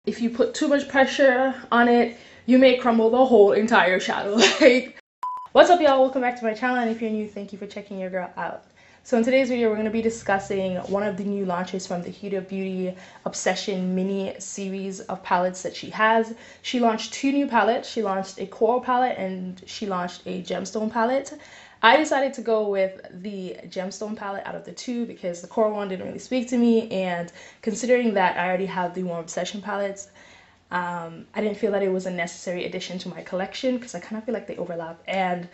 If you put too much pressure on it, you may crumble the whole entire shadow. Like, what's up, y'all? Welcome back to my channel, and if you're new, thank you for checking your girl out. So in today's video, we're going to be discussing one of the new launches from the Huda Beauty Obsession mini series of palettes that she has. She launched two new palettes. She launched a coral palette and she launched a gemstone palette. I decided to go with the gemstone palette out of the two because the coral one didn't really speak to me, and considering that I already have the Warm Obsession palettes, I didn't feel that it was a necessary addition to my collection because I kind of feel like they overlap, and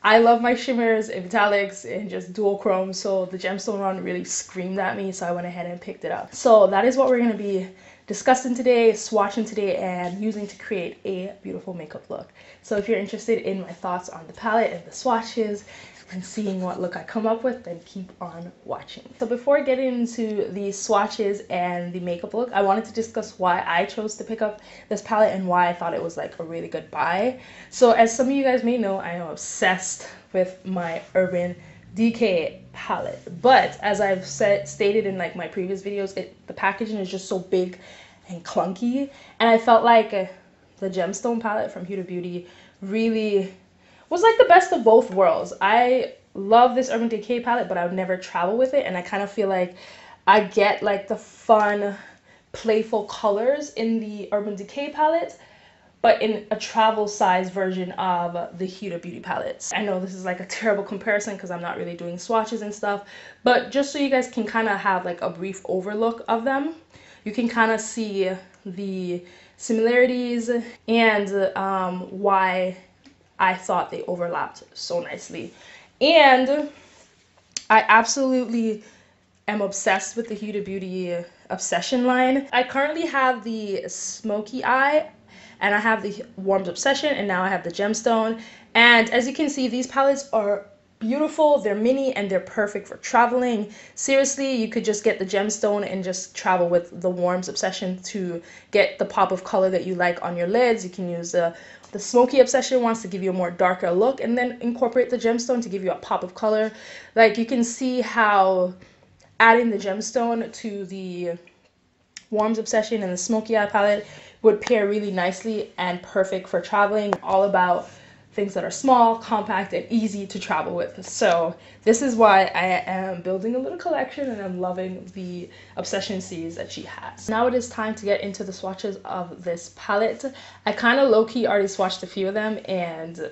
I love my shimmers and metallics and just dual chrome, so the gemstone one really screamed at me, so I went ahead and picked it up. So that is what we're going to be discussing today, swatching today, and using to create a beautiful makeup look. So if you're interested in my thoughts on the palette and the swatches and seeing what look I come up with, then keep on watching. So before getting into the swatches and the makeup look, I wanted to discuss why I chose to pick up this palette and why I thought it was like a really good buy. So as some of you guys may know, I am obsessed with my Urban Decay palette, but as I've stated in like my previous videos, the packaging is just so big and clunky, and I felt like the gemstone palette from Huda Beauty really was like the best of both worlds. I love this Urban Decay palette, but I would never travel with it, and I kind of feel like I get like the fun, playful colors in the Urban Decay palette, but in a travel size version of the Huda Beauty palettes. I know this is like a terrible comparison because I'm not really doing swatches and stuff, but just so you guys can kind of have like a brief overlook of them, you can kind of see the similarities and why I thought they overlapped so nicely. And I absolutely am obsessed with the Huda Beauty Obsession line. I currently have the Smoky Eye, and I have the Warm Obsession, and now I have the Gemstone. And as you can see, these palettes are beautiful, they're mini, and they're perfect for traveling. Seriously, you could just get the Gemstone and just travel with the Warm Obsession to get the pop of color that you like on your lids. You can use the Smoky Obsession ones to give you a more darker look, and then incorporate the Gemstone to give you a pop of color. Like, you can see how adding the Gemstone to the Warm Obsession and the Smoky Eye palette would pair really nicely and perfect for traveling. All about things that are small, compact, and easy to travel with. So this is why I am building a little collection, and I'm loving the Obsession series that she has. Now it is time to get into the swatches of this palette. I kind of low-key already swatched a few of them, and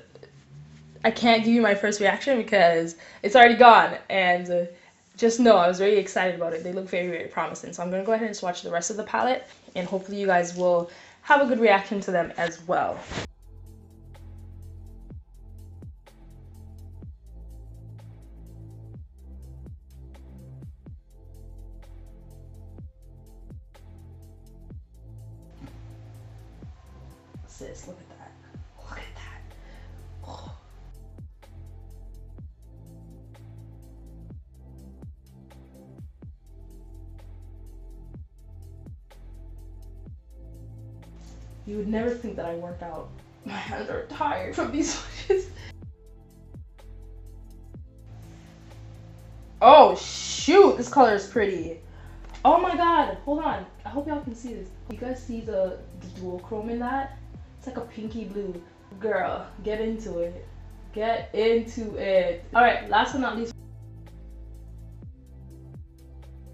I can't give you my first reaction because it's already gone, and just know I was very excited about it. They look very, very promising. So I'm going to go ahead and swatch the rest of the palette, and hopefully you guys will have a good reaction to them as well. Sis, look at that. Look at that. Oh. You would never think that I worked out. My hands are tired from these swatches. Oh shoot, this color is pretty. Oh my god, hold on. I hope y'all can see this. You guys see the dual chrome in that? It's like a pinky blue. Girl, get into it. Get into it. Alright, last but not least.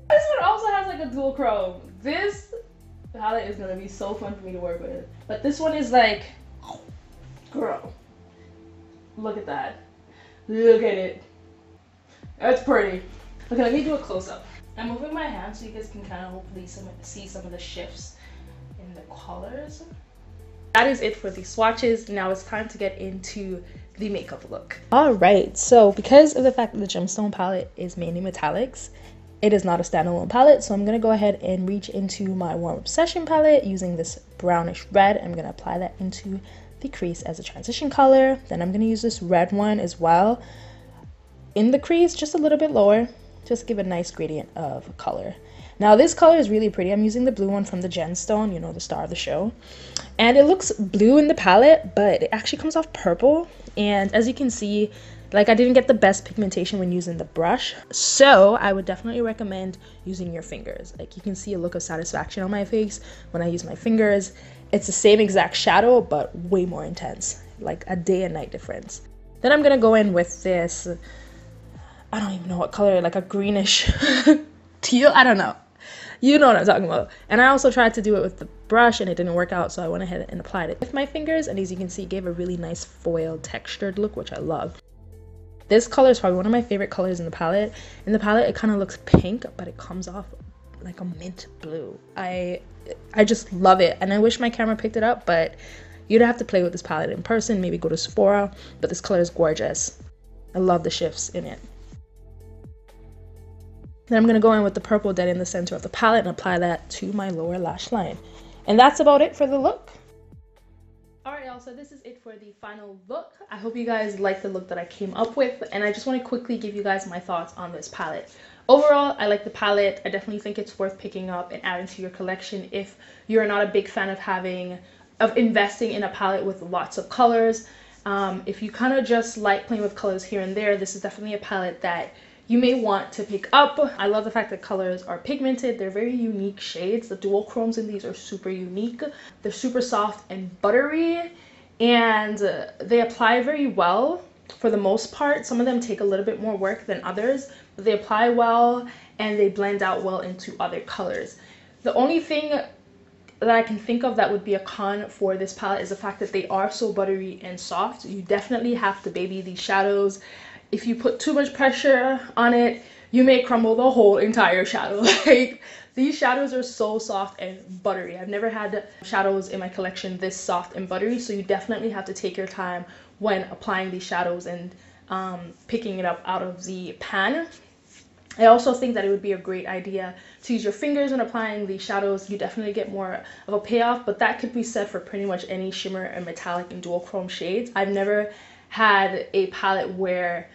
This one also has like a dual chrome. This palette is gonna be so fun for me to work with. But this one is like, girl, look at that. Look at it. That's pretty. Okay, let me do a close-up. I'm moving my hand so you guys can kind of hopefully see some of the shifts in the colors. That is it for the swatches. Now it's time to get into the makeup look. All right, so because of the fact that the Gemstone palette is mainly metallics, it is not a standalone palette, so I'm going to go ahead and reach into my Warm Obsession palette using this brownish red. I'm going to apply that into the crease as a transition color. Then I'm going to use this red one as well in the crease, just a little bit lower, just give a nice gradient of color. Now this color is really pretty. I'm using the blue one from the Gemstone, you know, the star of the show. And it looks blue in the palette, but it actually comes off purple. And as you can see, Like, I didn't get the best pigmentation when using the brush, so I would definitely recommend using your fingers. Like, you can see a look of satisfaction on my face when I use my fingers. It's the same exact shadow, but way more intense, like a day and night difference. Then I'm gonna go in with this, I don't even know what color, like a greenish teal, I don't know. You know what I'm talking about. And I also tried to do it with the brush and it didn't work out, so I went ahead and applied it with my fingers, and as you can see, it gave a really nice foil textured look, which I love. This color is probably one of my favorite colors in the palette. In the palette, it kind of looks pink, but it comes off like a mint blue. I just love it, and I wish my camera picked it up, but you'd have to play with this palette in person, maybe go to Sephora, but this color is gorgeous. I love the shifts in it. Then I'm going to go in with the purple dead in the center of the palette and apply that to my lower lash line. And that's about it for the look. Alright y'all, so this is it for the final look. I hope you guys like the look that I came up with, and I just want to quickly give you guys my thoughts on this palette. Overall, I like the palette. I definitely think it's worth picking up and adding to your collection if you're not a big fan of investing in a palette with lots of colors. If you kind of just like playing with colors here and there, this is definitely a palette that you may want to pick up. I love the fact that colors are pigmented. They're very unique shades. The dual chromes in these are super unique. They're super soft and buttery, and they apply very well for the most part. Some of them take a little bit more work than others, but they apply well and they blend out well into other colors. The only thing that I can think of that would be a con for this palette is the fact that they are so buttery and soft. You definitely have to baby these shadows. If you put too much pressure on it, you may crumble the whole entire shadow. Like, these shadows are so soft and buttery. I've never had shadows in my collection this soft and buttery, so you definitely have to take your time when applying these shadows and picking it up out of the pan. I also think that it would be a great idea to use your fingers when applying these shadows. You definitely get more of a payoff, but that could be said for pretty much any shimmer and metallic and dual chrome shades. I've never had a palette where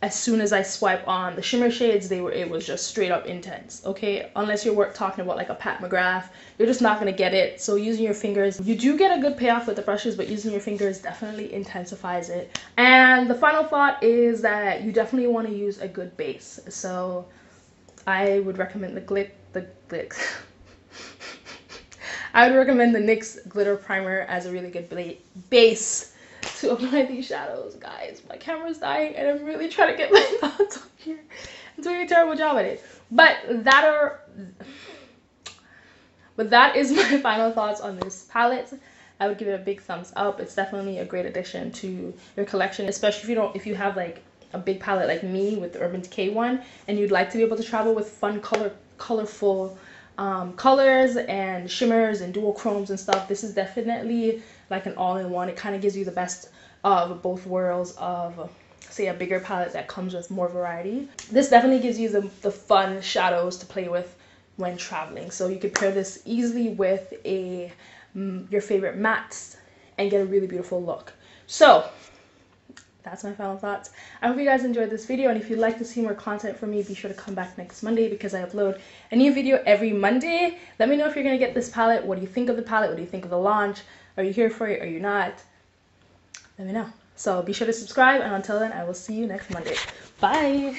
as soon as I swipe on the shimmer shades, it was just straight up intense, okay? Unless you're talking about like a Pat McGrath, you're just not gonna get it. So using your fingers, you do get a good payoff with the brushes, but using your fingers definitely intensifies it. And the final thought is that you definitely want to use a good base. So I would recommend I would recommend the NYX Glitter Primer as a really good base to apply these shadows. Guys, my camera's dying and I'm really trying to get my thoughts on here. I'm doing a terrible job at it. But that is my final thoughts on this palette. I would give it a big thumbs up. It's definitely a great addition to your collection, especially if you have like a big palette like me with the Urban Decay one, and you'd like to be able to travel with fun colorful colors and shimmers and dual chromes and stuff. This is definitely like an all-in-one. It kind of gives you the best of both worlds of, say, a bigger palette that comes with more variety. This definitely gives you the fun shadows to play with when traveling. So you could pair this easily with your favorite mattes and get a really beautiful look. So that's my final thoughts. I hope you guys enjoyed this video, and if you'd like to see more content from me, be sure to come back next Monday because I upload a new video every Monday. Let me know if you're gonna get this palette. What do you think of the palette? What do you think of the launch? Are you here for it? Are you not? Let me know. So be sure to subscribe, and until then, I will see you next Monday. Bye!